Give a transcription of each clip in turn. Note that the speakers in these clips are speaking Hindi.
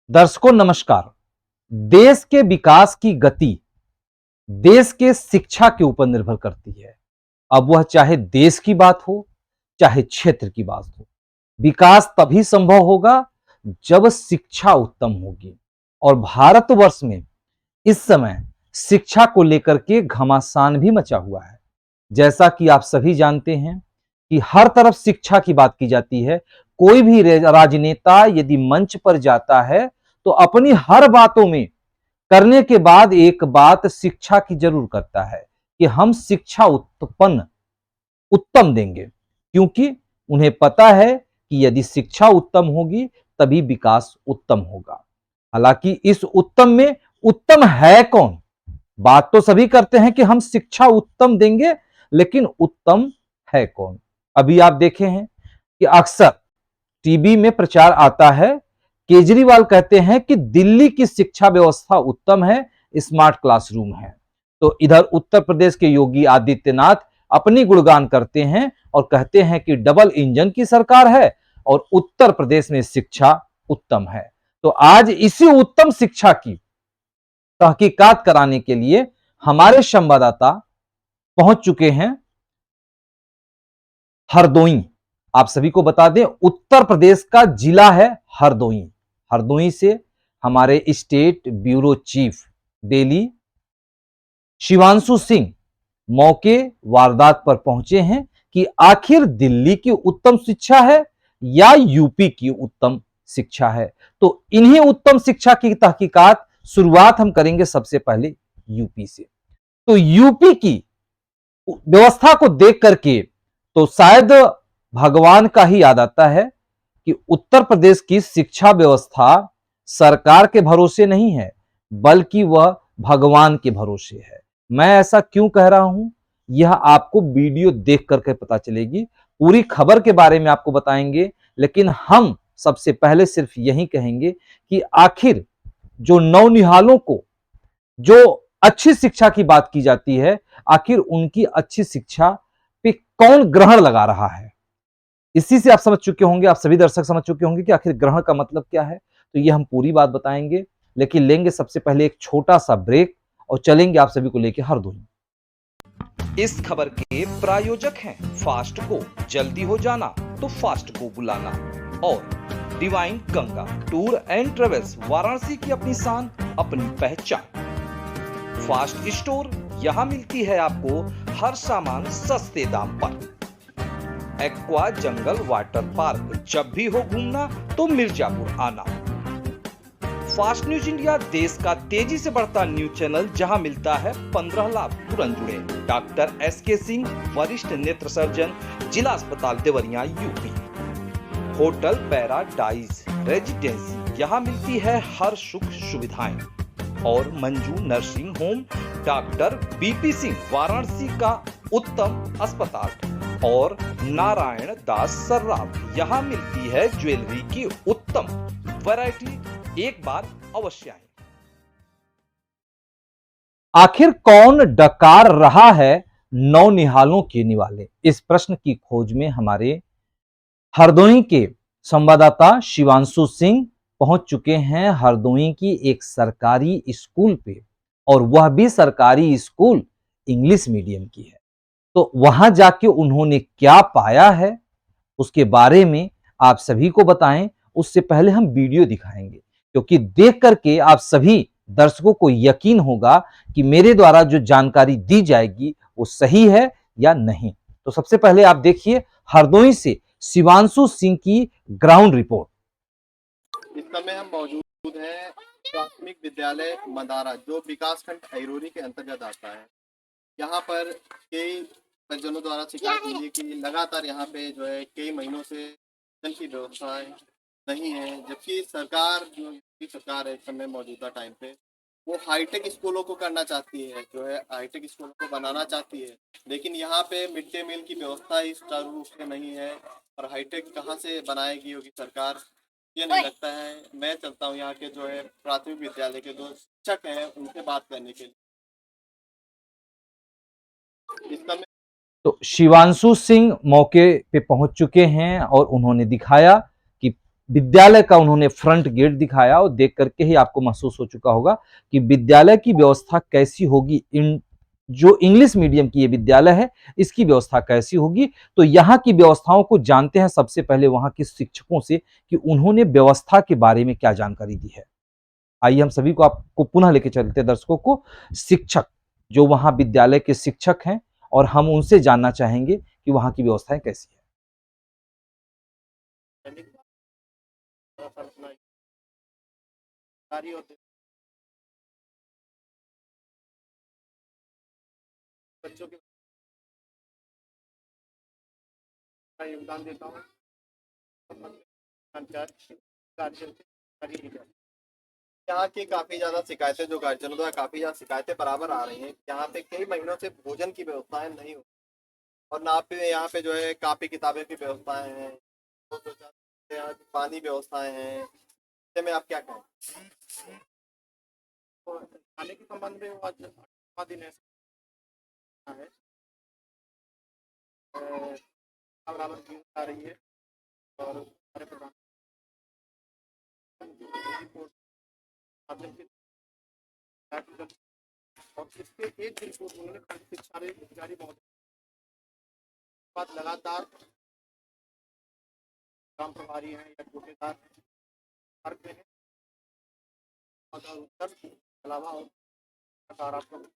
दर्शकों नमस्कार। देश के विकास की गति देश के शिक्षा के ऊपर निर्भर करती है। अब वह चाहे देश की बात हो, चाहे क्षेत्र की बात हो। विकास तभी संभव होगा जब शिक्षा उत्तम होगी। और भारतवर्ष में इस समय शिक्षा को लेकर के घमासान भी मचा हुआ है। जैसा कि आप सभी जानते हैं कि हर तरफ शिक्षा की बात की जाती है। कोई भी राजनेता यदि मंच पर जाता है तो अपनी हर बातों में करने के बाद एक बात शिक्षा की जरूर करता है कि हम शिक्षा उत्तम देंगे, क्योंकि उन्हें पता है कि यदि शिक्षा उत्तम होगी तभी विकास उत्तम होगा। हालांकि इस उत्तम में उत्तम है कौन? बात तो सभी करते हैं कि हम शिक्षा उत्तम देंगे, लेकिन उत्तम है कौन? अभी आप देखे हैं कि अक्सर टीवी में प्रचार आता है, केजरीवाल कहते हैं कि दिल्ली की शिक्षा व्यवस्था उत्तम है, स्मार्ट क्लासरूम है। तो इधर उत्तर प्रदेश के योगी आदित्यनाथ अपनी गुणगान करते हैं और कहते हैं कि डबल इंजन की सरकार है और उत्तर प्रदेश में शिक्षा उत्तम है। तो आज इसी उत्तम शिक्षा की तहकीकात कराने के लिए हमारे संवाददाता पहुंच चुके हैं हरदोई। आप सभी को बता दें, उत्तर प्रदेश का जिला है हरदोई। हरदोई से हमारे state bureau chief Delhi Shivanshu Singh मौके वारदात पर पहुंचे हैं कि आखिर दिल्ली की उत्तम शिक्षा है या यूपी की उत्तम शिक्षा है। तो इन्हीं उत्तम शिक्षा की तहकीकात शुरुआत हम करेंगे सबसे पहले यूपी से। तो यूपी की व्यवस्था को देख करके तो शायद भगवान का ही याद आता है कि उत्तर प्रदेश की शिक्षा व्यवस्था सरकार के भरोसे नहीं है, बल्कि वह भगवान के भरोसे है। मैं ऐसा क्यों कह रहा हूं, यह आपको वीडियो देख करके पता चलेगी। पूरी खबर के बारे में आपको बताएंगे, लेकिन हम सबसे पहले सिर्फ यही कहेंगे कि आखिर जो नौनिहालों को जो अच्छी शिक्षा की बात की जाती है, आखिर उनकी अच्छी शिक्षा पे कौन ग्रहण लगा रहा है। इसी से आप समझ चुके होंगे, आप सभी दर्शक समझ चुके होंगे कि आखिर ग्रहण का मतलब क्या है। तो ये हम पूरी बात बताएंगे, लेकिन लेंगे सबसे पहले एक छोटा सा ब्रेक और चलेंगे आप सभी को लेकर हरदोई। इस खबर के प्रायोजक हैं फास्ट को, जल्दी हो जाना तो फास्ट को बुलाना, और divine Ganga tour and travels, Varanasi की अपनी शान अपनी पहचान। फास्ट स्टोर, यहाँ मिलती है आपको हर सामान सस्ते दाम पर। एक्वा जंगल वाटर पार्क, जब भी हो घूमना तो मिर्जापुर आना। फास्ट न्यूज इंडिया, देश का तेजी से बढ़ता न्यूज चैनल, जहां मिलता है 15 लाभ तुरंत जुड़े। डॉक्टर SK सिंह, वरिष्ठ नेत्र सर्जन, जिला अस्पताल Deoria UP. Hotel paradise residency, यहाँ मिलती है हर सुख सुविधाएं। और Manju nursing home, doctor BP Singh, Varanasi का उत्तम अस्पताल। और नारायण दास सर्राफ, यहाँ मिलती है ज्वेलरी की उत्तम वैरायटी। एक बार अवश्य आए। आखिर कौन डकार रहा है नौनिहालों के निवाले? इस प्रश्न की खोज में हमारे हरदोई के संवाददाता शिवांशु सिंह पहुंच चुके हैं हरदोई की एक सरकारी स्कूल पे, और वह भी सरकारी स्कूल इंग्लिश मीडियम की है। तो वहां जाके उन्होंने क्या पाया है उसके बारे में आप सभी को बताएं, उससे पहले हम वीडियो दिखाएंगे, क्योंकि देख करके आप सभी दर्शकों को यकीन होगा कि मेरे द्वारा जो जानकारी दी जाएगी वो सही है या नहीं। तो सबसे पहले आप देखिए हरदोई से शिवांशु सिंह की ग्राउंड रिपोर्ट। इस समय हम मौजूद हैं प्राथमिक विद्यालय मदारा, जो विकासखंड खैरोनी के अंतर्गत आता है। यहाँ पर कई परिजनों द्वारा शिकायत मिली है कि लगातार यहाँ पे जो है कई महीनों से जल की व्यवस्था नहीं है, जबकि सरकार जो सरकार है इस समय मौजूदा टाइम पे वो हाईटेक स्कूलों को करना चाहती है, जो है हाईटेक स्कूलों को बनाना चाहती है, लेकिन यहाँ पे मिड डे मील की व्यवस्था ही सुचारू रूप से नहीं है। और हाईटेक कहाँ से बनाएगी होगी सरकार, ये नहीं लगता है। मैं चलता हूँ यहाँ के जो है प्राथमिक विद्यालय के जो शिक्षक हैं उनसे बात करने के लिए। इस समय तो शिवांशु सिंह मौके पे पहुंच चुके हैं और उन्होंने दिखाया कि विद्यालय का उन्होंने फ्रंट गेट दिखाया और देख करके ही आपको महसूस हो चुका होगा कि विद्यालय की व्यवस्था कैसी होगी। इन जो इंग्लिश मीडियम की ये विद्यालय है, इसकी व्यवस्था कैसी होगी। तो यहाँ की व्यवस्थाओं को जानते हैं सबसे पहले वहाँ के शिक्षकों से कि उन्होंने व्यवस्था के बारे में क्या जानकारी दी है। आइए हम सभी को आपको पुनः लेके चलते हैं, दर्शकों को, शिक्षक जो वहाँ विद्यालय के शिक्षक हैं, और हम उनसे जानना चाहेंगे कि वहाँ की व्यवस्थाएं कैसी है। बच्चों का योगदान देता हूँ। यहाँ की काफी ज्यादा शिकायतें, जो गार्जियनों द्वारा काफी ज्यादा शिकायतें बराबर आ रही हैं। यहाँ पे कई महीनों से भोजन की व्यवस्थाएं नहीं हो, और ना पे यहाँ पे जो है कापी किताबें की व्यवस्थाएं हैं, तो यहाँ की पानी व्यवस्थाएं हैं। इससे में आप क्या कहें? तो खाने के संबंध में आज दिन है बराबर की आ रही है, और हमारे प्रधान और इसके एक रिपोर्ट उन्होंने शिक्षा अधिकारी महोदय बाद लगातार ग्राम प्रभारी हैं या ठेकेदार हर में अलावा और सकारात्मक।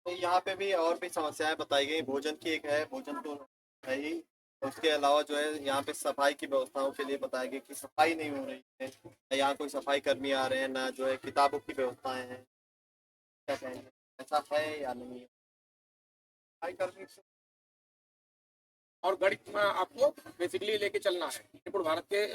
तो यहाँ पे भी और भी समस्याएं बताई गई। भोजन की एक है, भोजन तो है ही, उसके अलावा जो है यहाँ पे सफाई की व्यवस्थाओं के लिए बताया गया कि सफाई नहीं हो रही है, यहाँ कोई सफाई कर्मी आ रहे हैं, ना जो है किताबों की व्यवस्थाएं हैं। क्या कहेंगे, ऐसा है या नहीं? सफाई कर्मी और गणित में आपको बेसिकली लेके चलना है। त्रिपुर भारत के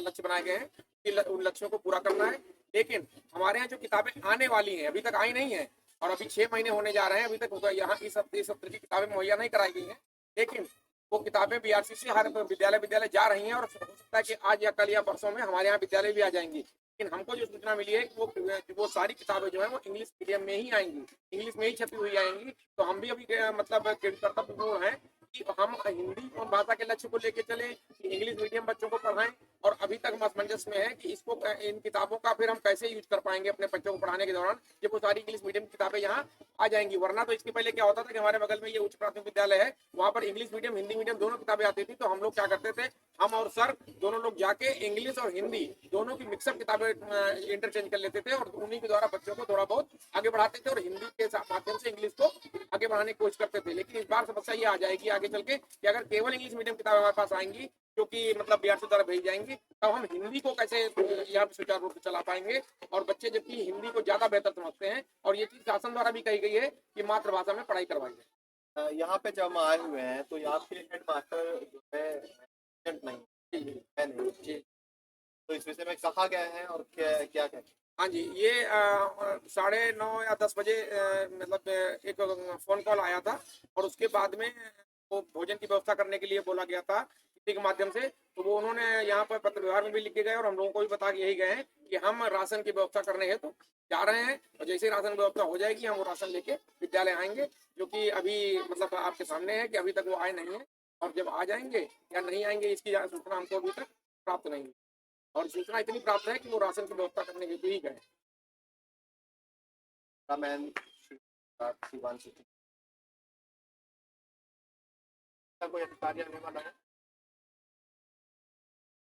लक्ष्य बनाए गए हैं कि उन लक्ष्यों को पूरा करना है। लेकिन हमारे यहाँ जो किताबें आने वाली हैं अभी तक आई नहीं है, और अभी 6 महीने होने जा रहे हैं, अभी तक यहाँ इस हफ्ते की किताबें मुहैया नहीं कराई गई हैं। लेकिन वो किताबें बीआरसी से हर विद्यालय जा रही हैं, और हो सकता है कि आज या कल या परसों में हमारे यहाँ विद्यालय भी आ जाएंगी। लेकिन हमको जो सूचना मिली है कि वो सारी किताबें जो है वो इंग्लिश मीडियम में ही आएंगी, इंग्लिश में ही छपी हुई आएंगी। तो हम भी अभी मतलब कर्तव्य हैं कि हम हिंदी भाषा के लक्ष्य को लेकर चले, इंग्लिश मीडियम बच्चों को पढ़ाएं। और अभी तक असमंजस में है कि इसको इन किताबों का फिर हम कैसे यूज कर पाएंगे अपने बच्चों को पढ़ाने के दौरान, जब वो सारी इंग्लिश मीडियम किताबें यहाँ आ जाएंगी। वरना तो इसके पहले क्या होता था कि हमारे बगल में ये उच्च प्राथमिक विद्यालय है, वहाँ पर इंग्लिश मीडियम हिंदी मीडियम दोनों किताबें आती थी। तो हम लोग क्या करते थे, हम और सर दोनों लोग जाके इंग्लिश और हिंदी दोनों की मिक्सअप किताबें इंटरचेंज कर लेते थे, और उन्हीं के द्वारा बच्चों को थोड़ा बहुत आगे बढ़ाते थे, और हिंदी के माध्यम से इंग्लिश को आगे बढ़ाने की कोशिश करते थे। लेकिन इस बार समस्या ये आ जाएगी आगे चल के कि अगर केवल इंग्लिश मीडियम किताबें हमारे पास आएंगी, जो कि मतलब बिहार से द्वारा भेजी जाएंगी, तब हम हिंदी को कैसे यहाँ पे सुचारू रूप से चला पाएंगे। और बच्चे जबकि हिंदी को ज्यादा बेहतर समझते हैं, और ये चीज शासन द्वारा भी कही गई है कि मातृभाषा में पढ़ाई करवाएंगे। यहाँ पे जब हम आए हुए हैं तो यहाँ पे हेड मास्टर जो है नहीं है नहीं, तो इस विषय में कहा गया है और क्या क्या कहते हैं? हाँ जी, ये 9:30 या 10 बजे मतलब एक फोन कॉल आया था, और उसके बाद में वो भोजन की व्यवस्था करने के लिए बोला गया था किसी के माध्यम से। तो वो उन्होंने यहाँ पर पत्र व्यवहार में भी लिख के गए, और हम लोगों को भी बता के यही गए हैं कि हम राशन की व्यवस्था करने हैं तो जा रहे हैं, और जैसे ही राशन व्यवस्था हो जाएगी हम वो राशन लेके विद्यालय आएंगे, जो कि अभी मतलब आपके सामने है कि अभी तक वो आए नहीं है। और जब आ जाएंगे या नहीं आएंगे इसकी सूचना हमको अभी तक प्राप्त नहीं है, और सूचना इतनी प्राप्त है कि वो राशन की व्यवस्था करने के लिए ही गए। कोई अधिकारी आने वाला है?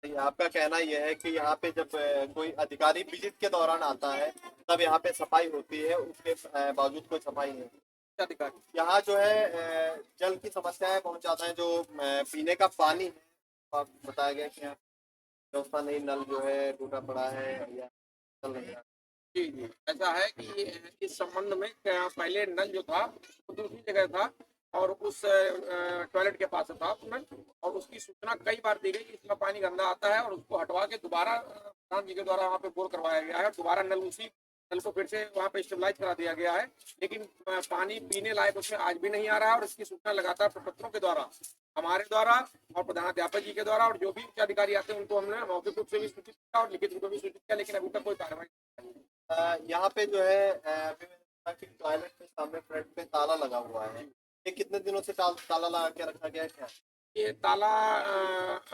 आपका कहना यह है कि यहाँ पे जब कोई अधिकारी विजिट के दौरान आता है तब यहाँ पे सफाई होती है, उसके बावजूद कोई सफाई नहीं। अधिकारी यहाँ जो है जल की समस्याएं बहुत ज्यादा है, जो पीने का पानी है, आप बताया गया कि व्यवस्था नहीं, नल जो है टूटा पड़ा है या चल नहीं रहा। जी जी, ऐसा है कि इस संबंध में पहले नल जो था वो दूसरी जगह था, और उस टॉयलेट के पास था नल, और उसकी सूचना कई बार दी गई कि इसमें पानी गंदा आता है, और उसको हटवा के दोबारा प्रधान जी के द्वारा वहाँ पे बोर करवाया गया है, दोबारा नल उसी नल को फिर से वहाँ पे स्टेबलाइज करा दिया गया है। लेकिन पानी पीने लायक उसमें आज भी नहीं आ रहा है, और इसकी सूचना लगातार प्रपत्रों के द्वारा, हमारे द्वारा और प्रधानाध्यापक जी के द्वारा, और जो भी उच्च अधिकारी आते हैं उनको हमने मौखिक रूप से भी सूचित किया और लिखित रूप में भी सूचित किया, लेकिन अभी तक कोई कार्रवाई। यहाँ पे जो है टॉयलेट के सामने फ्रंट पे ताला लगा हुआ है, ये कितने दिनों से ताला लगा के रखा गया है क्या? ये ताला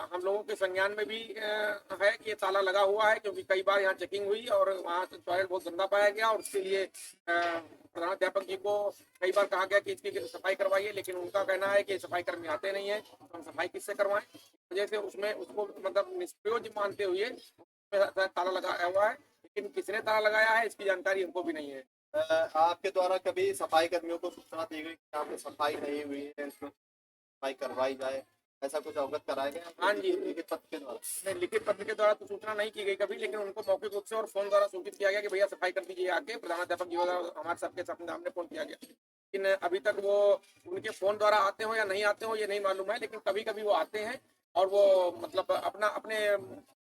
हम लोगों के संज्ञान में भी है कि ये ताला लगा हुआ है, क्योंकि कई बार यहाँ चेकिंग हुई और वहाँ टॉयलेट बहुत गंदा पाया गया और उसके लिए प्रधानाध्यापक जी को कई बार कहा गया कि इसकी सफाई करवाइए, लेकिन उनका कहना है कि सफाई कर्मी आते नहीं है, तो हम सफाई किससे करवाएं। इस वजह से उसमें उसको मतलब निष्प्रयोज्य मानते हुए उसमें ताला लगाया हुआ है, लेकिन किसने ताला लगाया है इसकी जानकारी हमको भी नहीं है। आपके द्वारा कभी सफाई कर्मियों को सूचना दी गई कि यहाँ पे सफाई नहीं हुई है, इसमें सफाई करवाई जाए, ऐसा कुछ अवगत कराया गया? हाँ जी, लिखित पत्र के द्वारा? नहीं, लिखित पत्र के द्वारा तो सूचना नहीं की गई कभी, लेकिन उनको मौखिक रूप से और फोन द्वारा सूचित किया गया कि भैया सफाई कर दीजिए आके। प्रधानाध्यापक जी द्वारा हमारे सबके सामने फोन किया गया, लेकिन अभी तक वो उनके फोन द्वारा आते हो या नहीं आते हो ये नहीं मालूम है, लेकिन कभी कभी वो आते हैं और वो मतलब अपने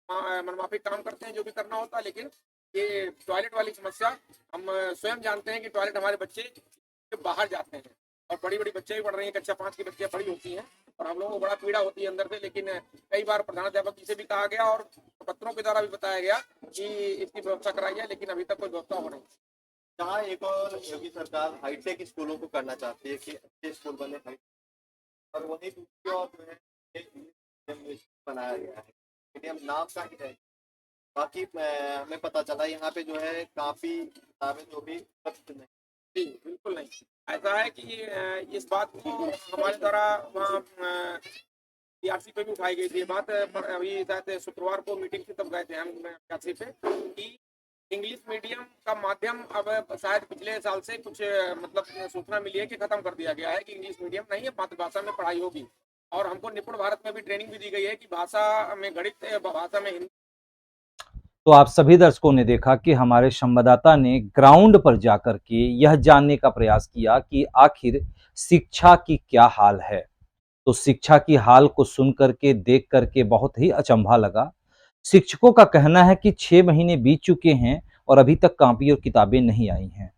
मनमाफिक काम करते हैं जो भी करना होता है। लेकिन ये टॉयलेट वाली समस्या हम स्वयं जानते हैं कि टॉयलेट हमारे बच्चे बाहर जाते हैं और बड़ी बड़ी बच्चे भी पढ़ रही हैं, कक्षा 5 की बच्चियां पढ़ी होती हैं और हम लोगों को बड़ा पीड़ा होती है अंदर से। लेकिन कई बार प्रधानाध्यापक जी से भी कहा गया और पत्रों के द्वारा भी बताया गया कि इसकी व्यवस्था कराई जाए, लेकिन अभी तक कोई व्यवस्था हो नहीं। जहाँ एक और योगी सरकार हाईटेक स्कूलों को करना चाहती है कि अच्छे स्कूल बने हाईटेक, और वही दूसरी ओर जो है एक मीडियम बनाया गया है, मीडियम नाम का ही है। बाकी हमें पता चला यहाँ पे जो है काफी किताबें जो भी उपलब्ध नहीं। जी बिल्कुल नहीं, ऐसा है कि इस बात को हमारे द्वारा वहाँ PRC पे भी उठाई गई थी ये बात। अभी शायद शुक्रवार को मीटिंग थी तब गए थे हम PRC पे कि इंग्लिश मीडियम का माध्यम अब शायद पिछले साल से कुछ मतलब सूचना मिली है कि खत्म कर दिया गया है कि इंग्लिश मीडियम नहीं है, मातृभाषा में पढ़ाई होगी। और हमको निपुण भारत में भी ट्रेनिंग भी दी गई है कि भाषा में गणित, भाषा में हिंदी। तो आप सभी दर्शकों ने देखा कि हमारे संवाददाता ने ग्राउंड पर जाकर के यह जानने का प्रयास किया कि आखिर शिक्षा की क्या हाल है। तो शिक्षा की हाल को सुन करके, देख करके बहुत ही अचंभा लगा। शिक्षकों का कहना है कि 6 महीने बीत चुके हैं और अभी तक कॉपी और किताबें नहीं आई हैं।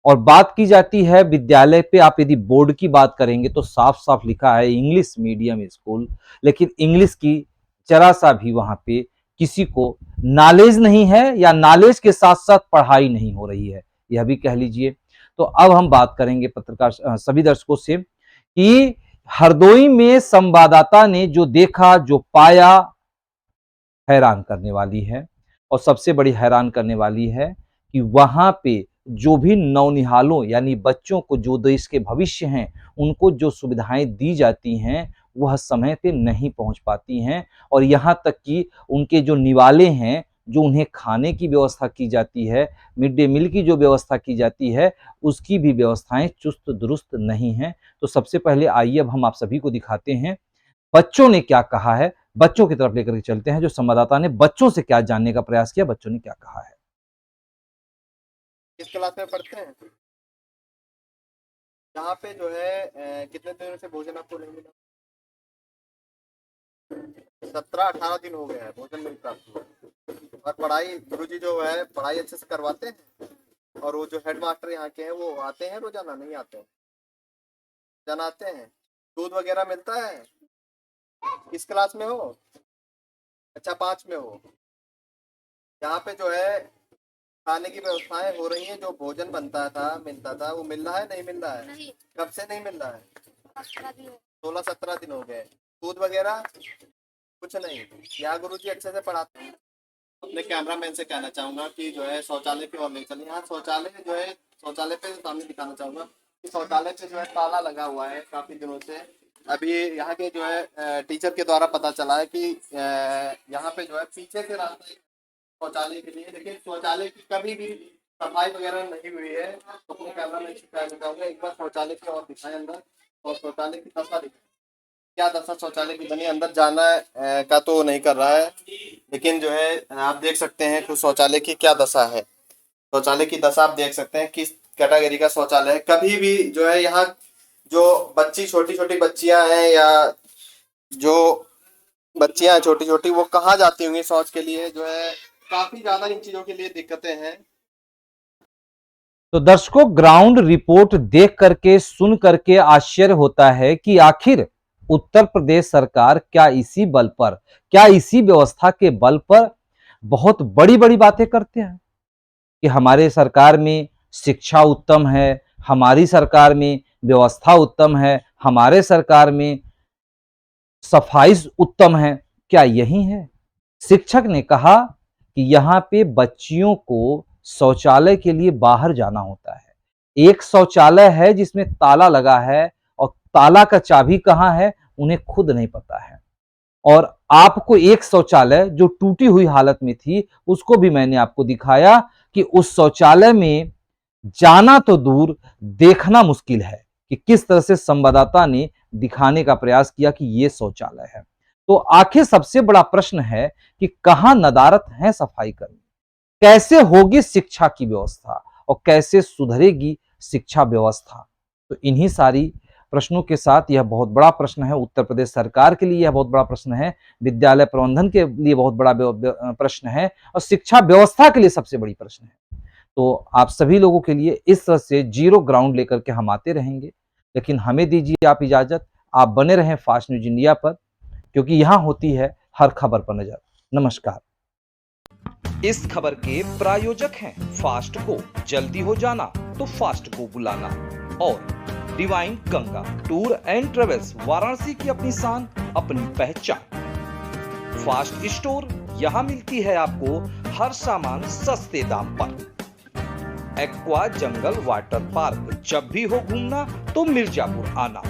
और बात की जाती है विद्यालय पे, आप यदि बोर्ड की बात करेंगे तो साफ साफ लिखा है इंग्लिश मीडियम स्कूल, लेकिन इंग्लिश की जरा सा भी वहां पे किसी को नॉलेज नहीं है या नॉलेज के साथ साथ पढ़ाई नहीं हो रही है, यह भी कह लीजिए। तो अब हम बात करेंगे पत्रकार सभी दर्शकों से कि हरदोई में संवाददाता ने जो देखा, जो पाया, हैरान करने वाली है। और सबसे बड़ी हैरान करने वाली है कि वहां पे जो भी नौनिहालों यानी बच्चों को, जो देश के भविष्य हैं, उनको जो सुविधाएं दी जाती हैं वह समय पे नहीं पहुंच पाती हैं। और यहाँ तक कि उनके जो निवाले हैं, जो उन्हें खाने की व्यवस्था की जाती है, मिड डे मील की जो व्यवस्था की जाती है, उसकी भी व्यवस्थाएं चुस्त दुरुस्त नहीं हैं। तो सबसे पहले आइए अब हम आप सभी को दिखाते हैं बच्चों ने क्या कहा है। बच्चों की तरफ लेकर के चलते हैं, जो संवाददाता ने बच्चों से क्या जानने का प्रयास किया, बच्चों ने क्या कहा है। किस क्लास में पढ़ते हैं? यहाँ पे जो है कितने दिनों से भोजन आपको नहीं मिला? 17-18 दिन हो गए हैं भोजन नहीं प्राप्त हुआ। और पढ़ाई गुरुजी जो है पढ़ाई अच्छे से करवाते हैं, और वो जो हेड मास्टर यहाँ के हैं वो आते हैं रोजाना? नहीं आते हैं? रोजाना आते हैं? दूध वगैरह मिलता है? किस क्लास में हो? अच्छा 5 में हो। यहाँ पे जो है खाने की व्यवस्थाएं हो रही हैं, जो भोजन बनता था मिलता था वो मिल रहा है नहीं मिल रहा है? नहीं। कब से नहीं मिल रहा है? 16 दिन हो गए। दूध वगैरह कुछ नहीं। यहाँ गुरुजी अच्छे से पढ़ाते हैं। अपने कैमरामैन से कहना चाहूंगा कि जो है शौचालय की ओर ले चले। यहाँ शौचालय जो है, शौचालय पे सामने दिखाना चाहूंगा कि शौचालय पे जो है ताला लगा हुआ है काफी दिनों से। अभी यहाँ के जो है टीचर के द्वारा पता चला है कि यहाँ पे जो है पीछे से रास्ता है शौचालय के लिए, लेकिन शौचालय की कभी भी सफाई वगैरह नहीं हुई है। तो अपने कैमरामैन से कहना चाहूंगा एक बार शौचालय की ओर दिखाएं अंदर, और शौचालय की दशा दिखाएं। क्या दशा शौचालय की बनी, अंदर जाना का तो नहीं कर रहा है, लेकिन जो है आप देख सकते हैं कि शौचालय की क्या दशा है। शौचालय की दशा आप देख सकते हैं किस कैटेगरी का शौचालय है। कभी भी जो है यहाँ जो बच्ची, छोटी छोटी बच्चियां हैं या जो बच्चियां हैं छोटी छोटी, वो कहाँ जाती होंगी शौच के लिए? जो है काफी ज्यादा इन चीजों के लिए दिक्कतें हैं। तो दर्शकों, ग्राउंड रिपोर्ट देख करके, सुन करके आश्चर्य होता है कि आखिर उत्तर प्रदेश सरकार क्या इसी बल पर, क्या इसी व्यवस्था के बल पर बहुत बड़ी बड़ी बातें करते हैं कि हमारे सरकार में शिक्षा उत्तम है, हमारी सरकार में व्यवस्था उत्तम है, हमारे सरकार में सफाई उत्तम है, क्या यही है? शिक्षक ने कहा कि यहाँ पे बच्चियों को शौचालय के लिए बाहर जाना होता है। एक शौचालय है जिसमें ताला लगा है और ताला का चाबी कहाँ है उन्हें खुद नहीं पता है। और आपको एक शौचालय जो टूटी हुई हालत में थी उसको भी मैंने आपको दिखाया कि उस शौचालय में जाना तो दूर, देखना मुश्किल है कि किस तरह से संवाददाता ने दिखाने का प्रयास किया कि ये शौचालय है। तो आखिर सबसे बड़ा प्रश्न है कि कहां नदारत है सफाई कर्मी, कैसे होगी शिक्षा की व्यवस्था और कैसे सुधरेगी शिक्षा व्यवस्था। तो इन्हीं सारी प्रश्नों के साथ यह बहुत बड़ा प्रश्न है, उत्तर प्रदेश सरकार के लिए यह बहुत बड़ा प्रश्न है, विद्यालय प्रबंधन के लिए बहुत बड़ा प्रश्न है और शिक्षा व्यवस्था के लिए सबसे बड़ी प्रश्न है। तो आप सभी लोगों के लिए इस तरह से जीरो ग्राउंड लेकर के हम आते रहेंगे, लेकिन हमें दीजिए आप इजाजत। आप बने रहें फास्ट न्यूज इंडिया पर, क्योंकि यहां होती है हर खबर पर नजर। नमस्कार। इस खबर के प्रायोजक हैं फास्ट को, जल्दी हो जाना तो फास्ट को बुलाना, और divine Ganga tour and travels, Varanasi की अपनी शान अपनी पहचान। फास्ट स्टोर, यहाँ मिलती है आपको हर सामान सस्ते दाम पर। एक्वा जंगल वाटर पार्क, जब भी हो घूमना तो मिर्जापुर आना।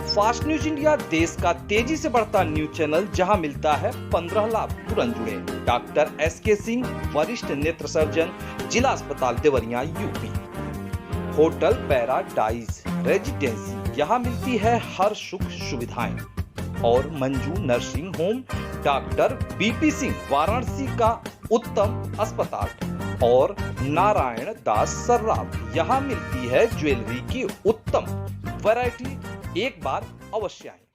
फास्ट न्यूज इंडिया देश का तेजी से बढ़ता न्यूज चैनल, जहां मिलता है 15 लाभ तुरंत जुड़े। डॉक्टर SK सिंह, वरिष्ठ नेत्र सर्जन, जिला अस्पताल Deoria UP. Hotel paradise residency, यहाँ मिलती है हर सुख सुविधाएं। और Manju nursing home, doctor BP Singh, Varanasi का उत्तम अस्पताल। और नारायण दास सर्राफ, यहाँ मिलती है ज्वेलरी की उत्तम वैरायटी। एक बार अवश्य आएं।